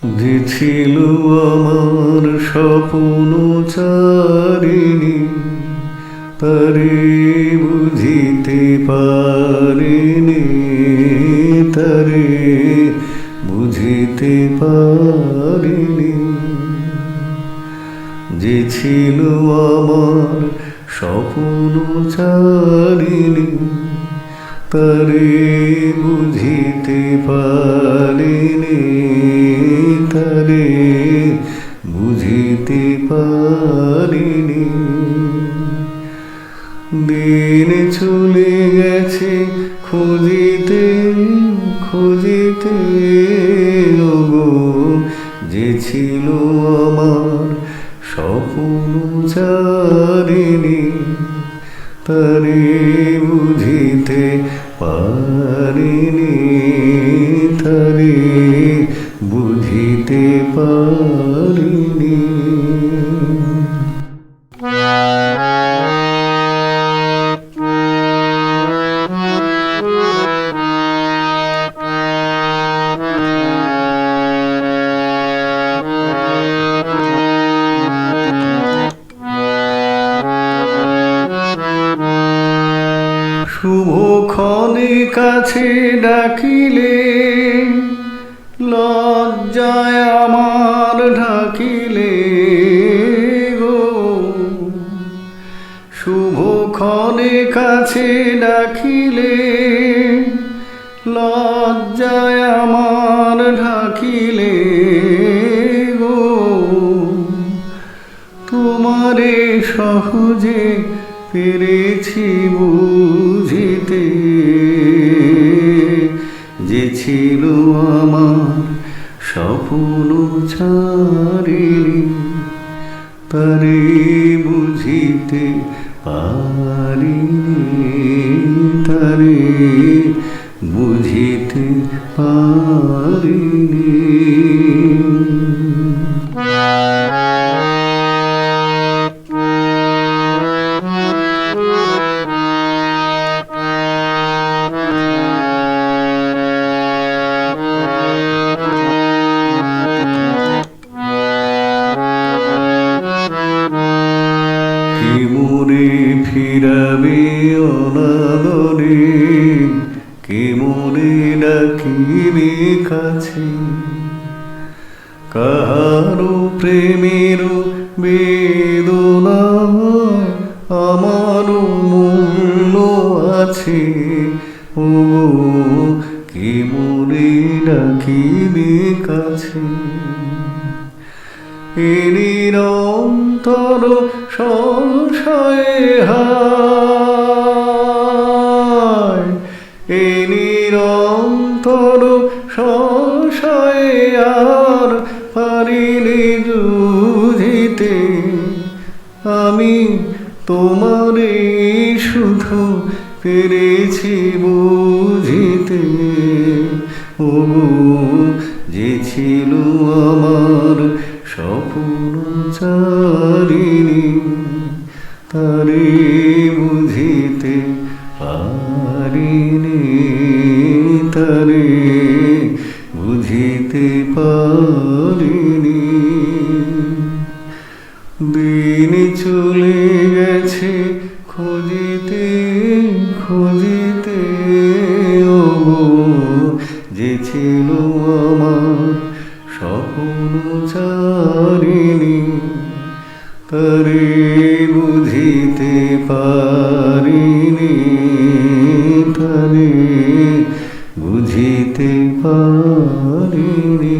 যে ছিল আমার স্বপ্ন চারিণী, তারে বুঝিতে পারিনি, তারে বুঝিতে পারিনি। যে ছিল আমার স্বপ্ন চারিণী, তারে বুঝিতে পারিনি, তারে বুঝিতে পারিনি। দিন চলে গেছে খুঁজিতে খুঁজিতে, ওগো যে ছিল আমার স্বপ্ন চারিণী, তারে বুঝিতে পারিনি, তারে বুঝিতে পারিনি। শুভক্ষণে কাছে ডাকিলে, লজ্জায় আমার ঢাকিলে গো। শুভক্ষণে কাছে ডাকিলে, লজ্জায় আমার ঢাকিলে গো। তোমারে সহজে পেরেছি বুঝিতে, যে ছিল আমার স্বপ্ন চারিণী, তারে বুঝিতে পারিনি, তারে বুঝিতে পারিনি। কে মোরে ফিরাবে অনাদরে, কে মোরে ডাকিবে কাছে। কাহারো প্রেমের বেদনায় আমারও মূল্য আছে, ও কে মোরে ডাকিবে কাছে। এ নিরন্তর সংশয়ে হায়, এ নিরন্তর সংশয়ে আর পারিনি যুঝিতে। আমি তোমারে শুধু পেরেছি বুঝিতে, ও যে ছিল আমার স্বপ্ন চারিণী, তারে বুঝিতে পারিনি, তারে বুঝিতে পারিনি। দিন চলে গেছে খুঁজিতে খুঁজিতে, ওগো যে ছিল আমার স্বপ্ন চারিণী, তারে বুঝিতে পারিনি, তারে বুঝিতে পারিনি।